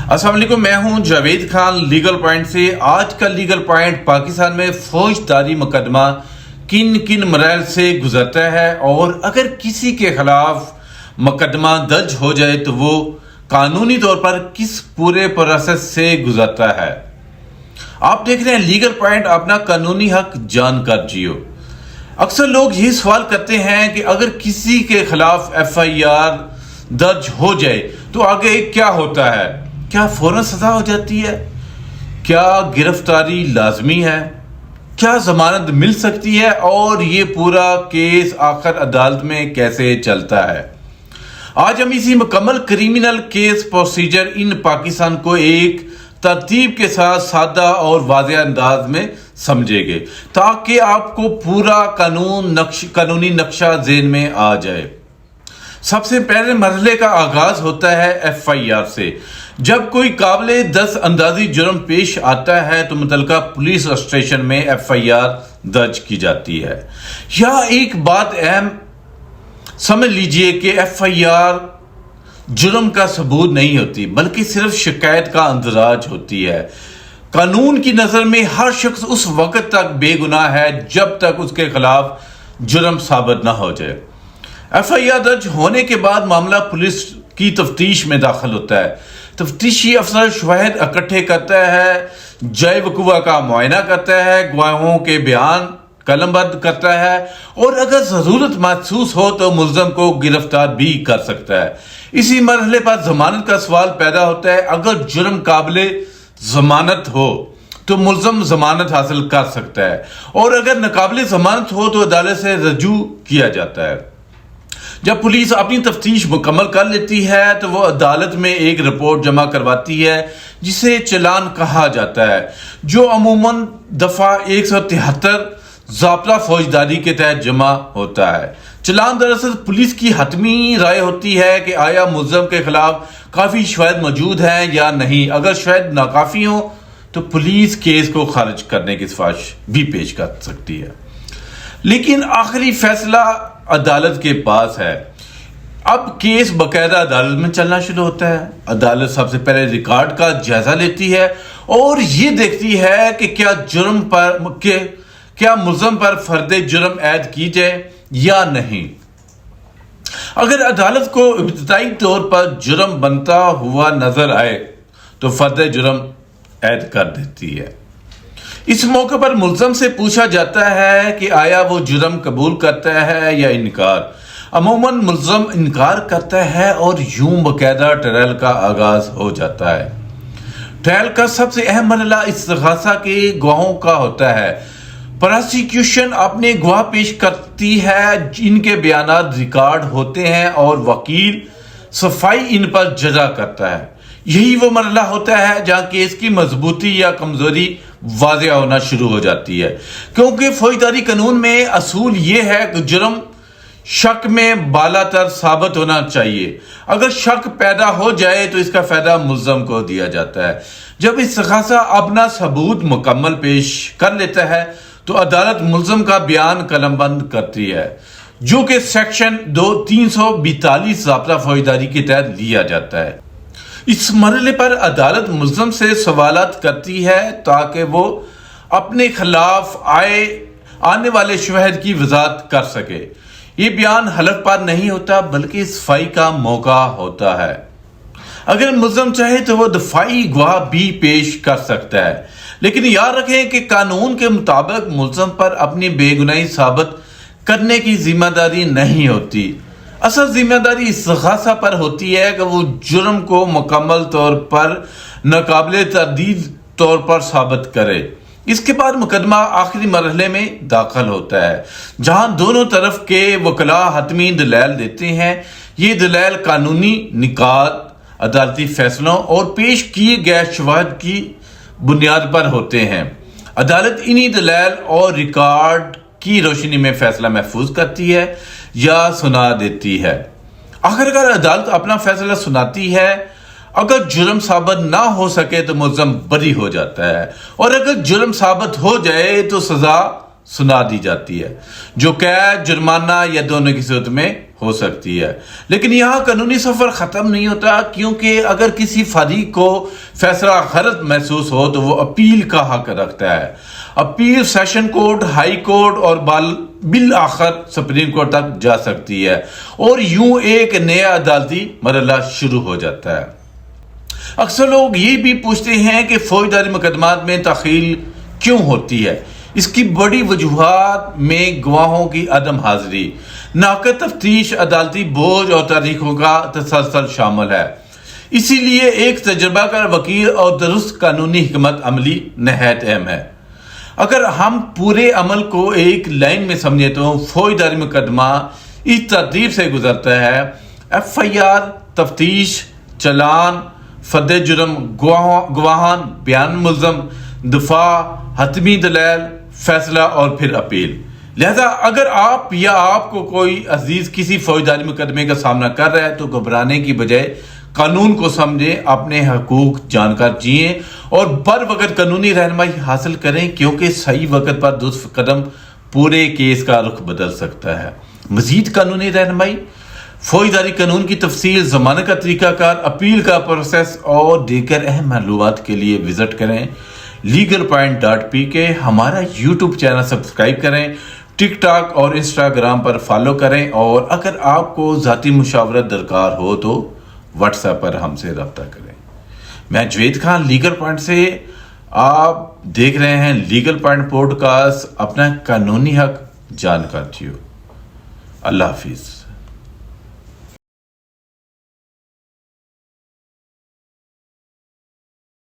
السلام علیکم، میں ہوں جاوید خان لیگل پوائنٹ سے۔ آج کا لیگل پوائنٹ پاکستان میں فوجداری مقدمہ کن کن مراحل سے گزرتا ہے اور اگر کسی کے خلاف مقدمہ درج ہو جائے تو وہ قانونی طور پر کس پورے پروسیس سے گزرتا ہے۔ آپ دیکھ رہے ہیں لیگل پوائنٹ، اپنا قانونی حق جان کر جیو۔ اکثر لوگ یہ سوال کرتے ہیں کہ اگر کسی کے خلاف FIR درج ہو جائے تو آگے کیا ہوتا ہے؟ کیا فوراً سزا ہو جاتی ہے؟ کیا گرفتاری لازمی ہے؟ کیا ضمانت مل سکتی ہے؟ اور یہ پورا کیس آخر عدالت میں کیسے چلتا ہے؟ آج ہم اسی مکمل criminal case procedure in Pakistan کو ایک ترتیب کے ساتھ سادہ اور واضح انداز میں سمجھیں گے تاکہ آپ کو پورا قانونی نقشہ ذہن میں آ جائے۔ سب سے پہلے مرحلے کا آغاز ہوتا ہے FIR سے۔ جب کوئی قابل دست اندازی جرم پیش آتا ہے تو متعلقہ پولیس اسٹیشن میں FIR درج کی جاتی ہے۔ یہاں ایک بات اہم سمجھ لیجئے کہ FIR جرم کا ثبوت نہیں ہوتی بلکہ صرف شکایت کا اندراج ہوتی ہے۔ قانون کی نظر میں ہر شخص اس وقت تک بے گناہ ہے جب تک اس کے خلاف جرم ثابت نہ ہو جائے۔ FIR درج ہونے کے بعد معاملہ پولیس کی تفتیش میں داخل ہوتا ہے۔ تفتیشی افسر شواہد اکٹھے کرتا ہے، جائے وقوع کا معائنہ کرتا ہے، گواہوں کے بیان قلم بند کرتا ہے اور اگر ضرورت محسوس ہو تو ملزم کو گرفتار بھی کر سکتا ہے۔ اسی مرحلے پر ضمانت کا سوال پیدا ہوتا ہے۔ اگر جرم قابل ضمانت ہو تو ملزم ضمانت حاصل کر سکتا ہے اور اگر ناقابل ضمانت ہو تو عدالت سے رجوع کیا جاتا ہے۔ جب پولیس اپنی تفتیش مکمل کر لیتی ہے تو وہ عدالت میں ایک رپورٹ جمع کرواتی ہے جسے چلان کہا جاتا ہے، جو عموماً دفعہ 173 ضابطہ فوجداری کے تحت جمع ہوتا ہے۔ چلان دراصل پولیس کی حتمی رائے ہوتی ہے کہ آیا ملزم کے خلاف کافی شواہد موجود ہیں یا نہیں۔ اگر شواہد ناکافی ہوں تو پولیس کیس کو خارج کرنے کی سفارش بھی پیش کر سکتی ہے، لیکن آخری فیصلہ عدالت کے پاس ہے۔ اب کیس باقاعدہ عدالت میں چلنا شروع ہوتا ہے۔ عدالت سب سے پہلے ریکارڈ کا جائزہ لیتی ہے اور یہ دیکھتی ہے کہ کیا ملزم پر فرد جرم عائد کی جائے یا نہیں۔ اگر عدالت کو ابتدائی طور پر جرم بنتا ہوا نظر آئے تو فرد جرم عائد کر دیتی ہے۔ اس موقع پر ملزم سے پوچھا جاتا ہے کہ آیا وہ جرم قبول کرتا ہے یا انکار۔ عموماً ملزم انکار کرتا ہے اور یوں باقاعدہ ٹرائل کا آغاز ہو جاتا ہے۔ ٹرائل کا سب سے اہم مرحلہ استغاثہ کے گواہوں کا ہوتا ہے۔ پراسیکیوشن اپنے گواہ پیش کرتی ہے، ان کے بیانات ریکارڈ ہوتے ہیں اور وکیل صفائی ان پر جرا کرتا ہے۔ یہی وہ مرحلہ ہوتا ہے جہاں کیس کی مضبوطی یا کمزوری واضح ہونا شروع ہو جاتی ہے، کیونکہ فوجداری قانون میں اصول یہ ہے کہ جرم شک میں بالا تر ثابت ہونا چاہیے۔ اگر شک پیدا ہو جائے تو اس کا فائدہ ملزم کو دیا جاتا ہے۔ جب استغاثہ اپنا ثبوت مکمل پیش کر لیتا ہے تو عدالت ملزم کا بیان قلم بند کرتی ہے، جو کہ سیکشن 342 ضابطہ فوجداری کے تحت لیا جاتا ہے۔ اس مرحلے پر عدالت ملزم سے سوالات کرتی ہے تاکہ وہ اپنے خلاف آنے والے شواہد کی وضاحت کر سکے۔ یہ بیان حلف پر نہیں ہوتا بلکہ صفائی کا موقع ہوتا ہے۔ اگر ملزم چاہے تو وہ دفاعی گواہ بھی پیش کر سکتا ہے، لیکن یاد رکھیں کہ قانون کے مطابق ملزم پر اپنی بے گناہی ثابت کرنے کی ذمہ داری نہیں ہوتی۔ اصل ذمہ داری استغاثہ پر ہوتی ہے کہ وہ جرم کو مکمل طور پر ناقابل تردید طور پر ثابت کرے۔ اس کے بعد مقدمہ آخری مرحلے میں داخل ہوتا ہے جہاں دونوں طرف کے وکلاء حتمی دلائل دیتے ہیں۔ یہ دلائل قانونی نکات، عدالتی فیصلوں اور پیش کیے گئے شواہد کی بنیاد پر ہوتے ہیں۔ عدالت انہی دلائل اور ریکارڈ کی روشنی میں فیصلہ محفوظ کرتی ہے یا سنا دیتی ہے۔ آخرکار عدالت اپنا فیصلہ سناتی ہے۔ اگر جرم ثابت نہ ہو سکے تو ملزم بری ہو جاتا ہے اور اگر جرم ثابت ہو جائے تو سزا سنا دی جاتی ہے، جو قید، جرمانہ یا دونوں کی صورت میں ہو سکتی ہے، لیکن یہاں قانونی سفر ختم نہیں ہوتا، کیونکہ اگر کسی فریق کو فیصلہ غلط محسوس ہو تو وہ اپیل کا حق رکھتا ہے۔ Appeal session court, high court اور بالآخر سپریم کورٹ تک جا سکتی ہے، اور یوں ایک نیا عدالتی مرحلہ شروع ہو جاتا ہے۔ اکثر لوگ یہ بھی پوچھتے ہیں کہ فوجداری مقدمات میں تاخیر کیوں ہوتی ہے۔ اس کی بڑی وجوہات میں گواہوں کی عدم حاضری، ناقص تفتیش، عدالتی بوجھ اور تاریخوں کا تسلسل شامل ہے۔ اسی لیے ایک تجربہ کار وکیل اور درست قانونی حکمت عملی نہایت اہم ہے۔ اگر ہم پورے عمل کو ایک لائن میں سمجھیں تو فوجداری مقدمہ اس ترتیب سے گزرتا ہے: FIR، تفتیش، چلان، فرد جرم، گواہان، بیان ملزم، دفاع، حتمی دلائل، فیصلہ اور پھر اپیل۔ لہذا اگر آپ یا آپ کو کوئی عزیز کسی فوجداری مقدمے کا سامنا کر رہا ہے تو گھبرانے کی بجائے قانون کو سمجھیں، اپنے حقوق جان کر جئیں اور بر وقت قانونی رہنمائی حاصل کریں، کیونکہ صحیح وقت پر درست قدم پورے کیس کا رخ بدل سکتا ہے۔ مزید قانونی رہنمائی، فوجداری قانون کی تفصیل، ضمانت کا طریقہ کار، اپیل کا پروسیس اور دیگر اہم معلومات کے لیے وزٹ کریں legalpoint.pk۔ ہمارا یوٹیوب چینل سبسکرائب کریں، ٹک ٹاک اور انسٹاگرام پر فالو کریں، اور اگر آپ کو ذاتی مشاورت درکار ہو تو واٹس ایپ پر ہم سے رابطہ کریں۔ میں جوید خان لیگل پوائنٹ سے، آپ دیکھ رہے ہیں لیگل پوائنٹ پوڈکاسٹ، اپنا قانونی حق جان کر جیو۔ اللہ حافظ۔